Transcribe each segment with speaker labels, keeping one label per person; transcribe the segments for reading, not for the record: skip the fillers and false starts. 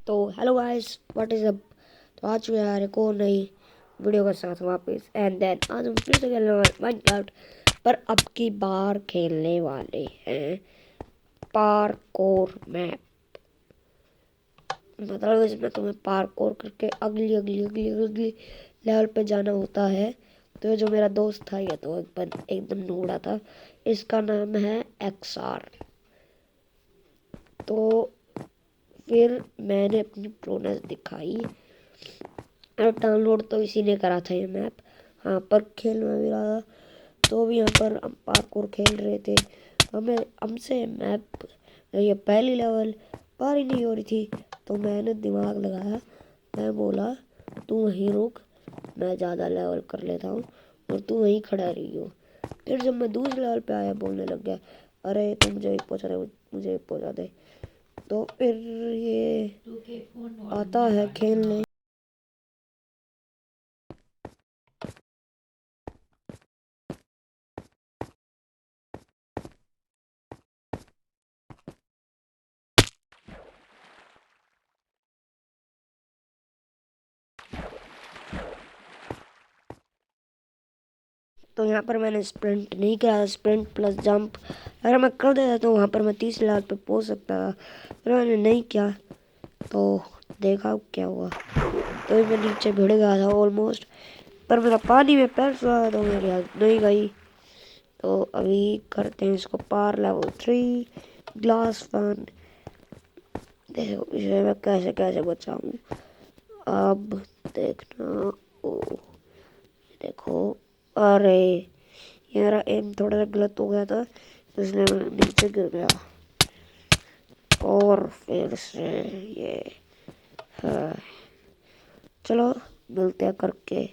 Speaker 1: तो hello guys, what is up. तो आज जो यार एक और नई वीडियो के साथ वापस एंड देन आज हम फिर से खेलने वाले माइनक्राफ्ट। पर अब की बार खेलने वाले हैं पार्कोर मैप। मतलब इसमें तुम्हें पार्कोर करके अगली अगली अगली अगली लेवल पे जाना होता है। तो ये जो मेरा दोस्त था ये तो एकदम नूबड़ा था। इसका नाम है एक्सआर। तो फिर मैंने अपनी प्रोनेस दिखाई और डाउनलोड तो इसी ने करा था ये मैप। हाँ, पर खेल में भी रहा था। तो भी यहाँ पर हम पार्कोर खेल रहे थे। हमें हमसे मैप ये पहली लेवल पार ही नहीं हो रही थी। तो मैंने दिमाग लगाया, मैं बोला तू वहीं रुक, मैं ज़्यादा लेवल कर लेता हूँ और तू वहीं खड़ा रही हो। फिर जब मैं दूसरे लेवल पे आया बोलने लग गया, अरे तुम मुझे पहुँचा रहे, मुझे पहुँचा दे। तो फिर ये आता है खेलने। तो यहाँ पर मैंने स्प्रिंट नहीं करा, स्प्रिंट प्लस जंप अगर मैं कर देता तो वहाँ पर मैं 30 लेवल पे पहुँच सकता था। पर मैंने नहीं किया तो देखा क्या हुआ। तो मैं नीचे भिड़ गया था ऑलमोस्ट, पर मेरा पानी में पैर चला तो मेरी हेल्थ नहीं गई। तो अभी करते हैं इसको पार लेवल 3 ग्लास फैन। देखो इसे मैं कैसे कैसे बचाऊँ अब देखना। ओ देखो, अरे ये मेरा एम थोड़ा सा गलत हो गया था इसलिए मैं नीचे गिर गया। और फिर से ये है। चलो मिलते हैं करके।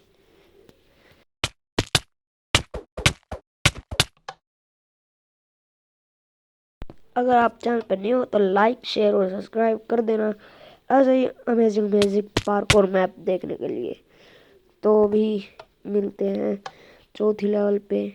Speaker 1: अगर आप चैनल पर न्यू हो तो लाइक शेयर और सब्सक्राइब कर देना ऐसे ही अमेजिंग अमेजिंग पार्कोर मैप देखने के लिए। तो भी मिलते हैं चौथी लेवल पे।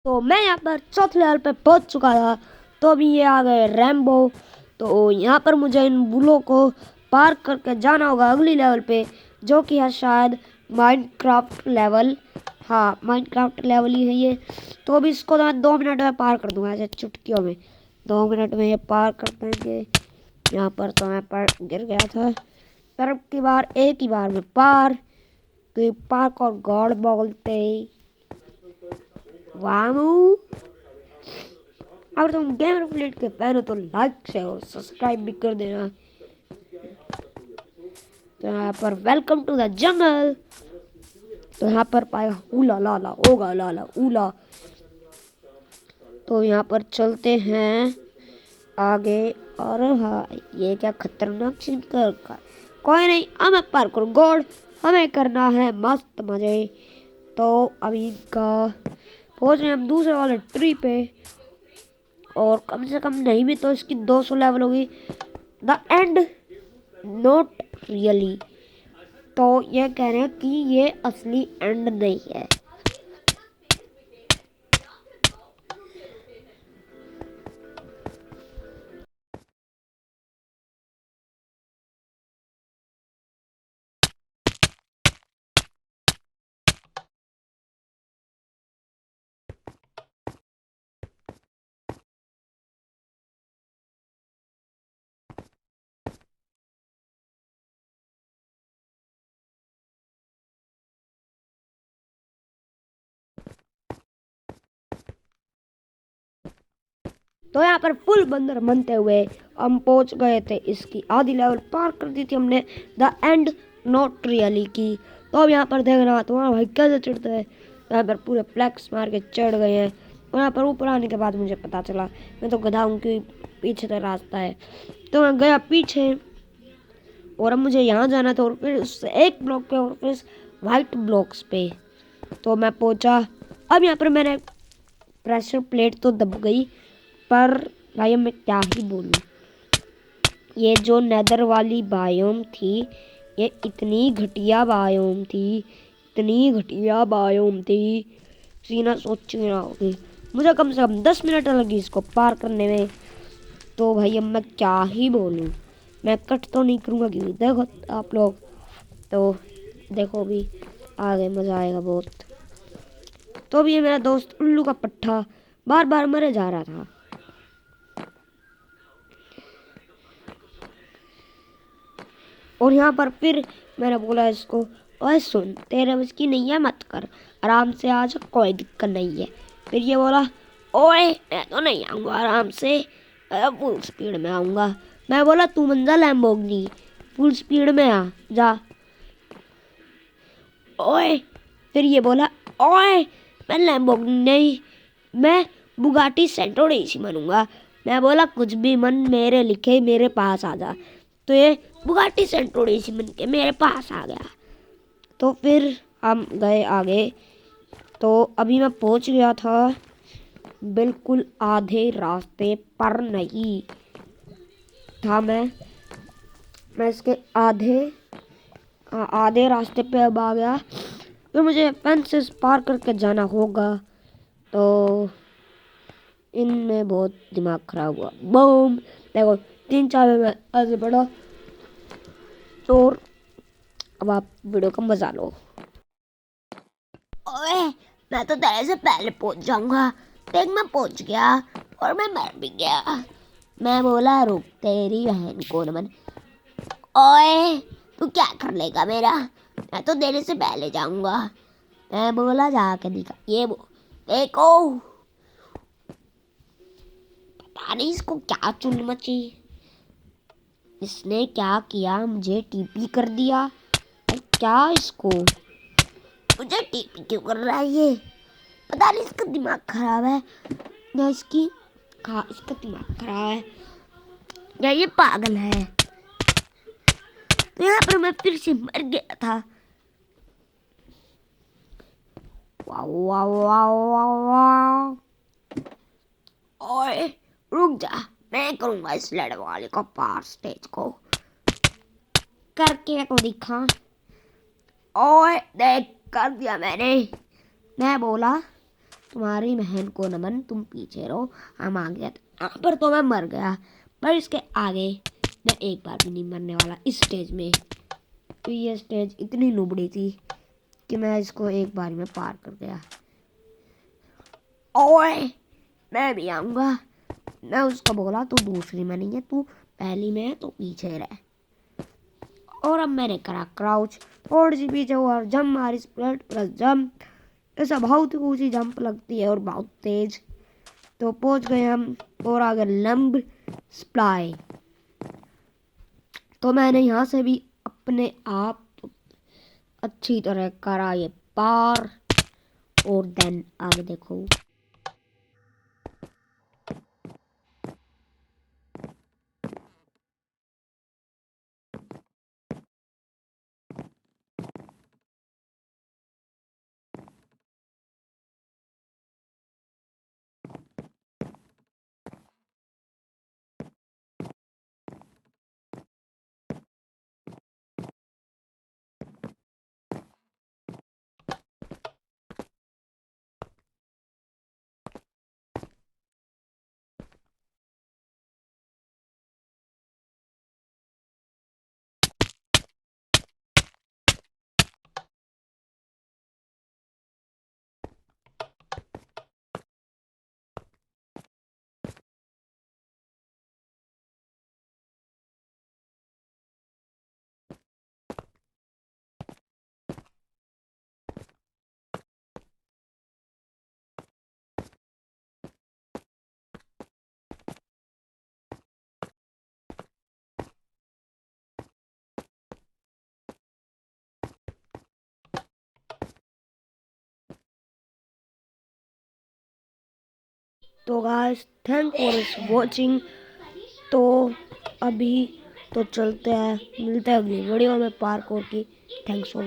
Speaker 1: तो मैं यहाँ पर चौथे लेवल पे पहुँच चुका था। तो अभी ये आ गए रैम्बो। तो यहाँ पर मुझे इन बुलों को पार करके जाना होगा अगली लेवल पे, जो कि है शायद माइनक्राफ्ट लेवल। हाँ, माइनक्राफ्ट लेवल ही है ये। तो अभी इसको तो मैं 2 मिनट में पार कर दूंगा ऐसे चुटकियों में। 2 मिनट में ये पार कर पाएंगे। यहाँ पर तो मैं पर गिर गया था, पर अब की बार एक ही बार में पार। तो पार्क और गॉड बोलते वामू। अगर तुम गेमर प्लेट के फैन हो तो लाइक शेयर और सब्सक्राइब भी कर देना। तो यहाँ पर वेलकम टू द जंगल। तो यहाँ पर पाएगा उला लाला होगा लाला उला। तो यहाँ पर चलते हैं आगे। और हाँ, ये क्या खतरनाक सीन कर का। कोई नहीं, हमें पार्कोर गॉड हमें करना है मस्त मजे। तो अभी का पहुंच रहे हम दूसरे वाले ट्री पे। और कम से कम नहीं भी तो इसकी 200 लेवल होगी। The end not really. तो ये कह रहे हैं कि ये असली एंड नहीं है। तो यहाँ पर फुल बंदर बनते हुए हम पहुंच गए थे। इसकी आधी लेवल पार कर दी थी हमने। द एंड नॉट रियली की। तो अब यहाँ पर देख रहा तो वहाँ भाई कैसे चढ़ते हैं। यहाँ पर पूरे फ्लैक्स मार के चढ़ गए हैं। और यहाँ पर ऊपर आने के बाद मुझे पता चला, मैं तो गधा हूँ कि पीछे तो रास्ता है। तो मैं गया पीछे और अब मुझे यहाँ जाना था और फिर उस एक ब्लॉक पे और फिर वाइट ब्लॉक्स पे। तो मैं पहुँचा। अब यहाँ पर मैंने प्रेशर प्लेट तो दब गई, पर भाई मैं क्या ही बोलूँ। ये जो नेदर वाली बायोम थी, ये इतनी घटिया बायोम थी, इतनी घटिया बायोम थी, सीना सोच में आओगे। मुझे कम से कम 10 मिनट लगी इसको पार करने में। तो भाई अब मैं क्या ही बोलूँ। मैं कट तो नहीं करूँगा क्योंकि देखो आप लोग, तो देखो भी आगे मज़ा आएगा बहुत। तो अब ये मेरा दोस्त उल्लू का पट्टा बार बार मरे जा रहा था। और यहाँ पर फिर मैंने बोला इसको, ओए सुन, तेरे बस की नहीं है, मत कर, आराम से आ जा, कोई दिक्कत नहीं है। फिर ये बोला, ओए मैं तो नहीं आऊँगा आराम से, मैं फुल स्पीड में आऊँगा। मैं बोला तू मंजा लैम्बोर्गिनी, फुल स्पीड में आ जा। ओए फिर ये बोला, ओए मैं लैम्बोर्गिनी नहीं, मैं बुगाटी सेंटोरेसी बनूंगा। मैं बोला कुछ भी मन, मेरे लिखे मेरे पास आ जा। तो ये बुगाटी सेंटोरेसी बन के मेरे पास आ गया। तो फिर हम गए आगे। तो अभी मैं पहुंच गया था बिल्कुल आधे रास्ते पर नहीं था मैं इसके आधे रास्ते पे अब आ गया। फिर मुझे फेंसेस पार करके जाना होगा। तो इनमें बहुत दिमाग खराब हुआ। बूम, देखो 3-4 में ऐसे पड़ा। तो अब आप वीडियो का मजा लो। ओए मैं तो तेरे से पहले पहुंच जाऊंगा। देख मैं पहुंच गया और मैं मर भी गया। मैं बोला रुक तेरी बहन को नमन। ओए तू क्या कर लेगा मेरा, मैं तो देने से पहले जाऊंगा। मैं बोला जाके दिखा, ये वो देखो। पता नहीं इसको क्या चुन मची, इसने क्या किया, मुझे टीपी कर दिया। क्या इसको, मुझे टीपी क्यों कर रहा है ये, पता नहीं इसका दिमाग खराब है या इसका दिमाग खराब है या ये पागल है। तो यहाँ पर मैं फिर से मर गया था। वाह वाह वाह वाह वाह। ओए रुक जा, मैं करूंगा इस लड़े वाले को पार, स्टेज को करके को दिखा। ओए देख कर दिया मैंने। मैं बोला तुम्हारी बहन को नमन, तुम पीछे रहो, हम आ गए। यहाँ पर तो मैं मर गया, पर इसके आगे मैं एक बार भी नहीं मरने वाला इस स्टेज में। तो ये स्टेज इतनी नुबड़ी थी कि मैं इसको एक बार में पार कर गया। ओए मैं भी आऊँगा। मैं उसको बोला तू दूसरी में नहीं है, तू पहली में है, तो पीछे रह। और अब मैंने करा क्राउच, थोड़ी सी पीछे हुआ और जंप मारी, स्प्लिट प्लस जंप। ऐसा बहुत ऊंची जंप लगती है और बहुत तेज। तो पहुंच गए हम और आगे लंब स्प्लाई। तो मैंने यहाँ से भी अपने आप अच्छी तरह करा ये पार। और देन आगे देखो। तो गाइस थैंक फॉर वॉचिंग। तो अभी तो चलते हैं, मिलते हैं अगली वीडियो में पार्कोर की। Thanks for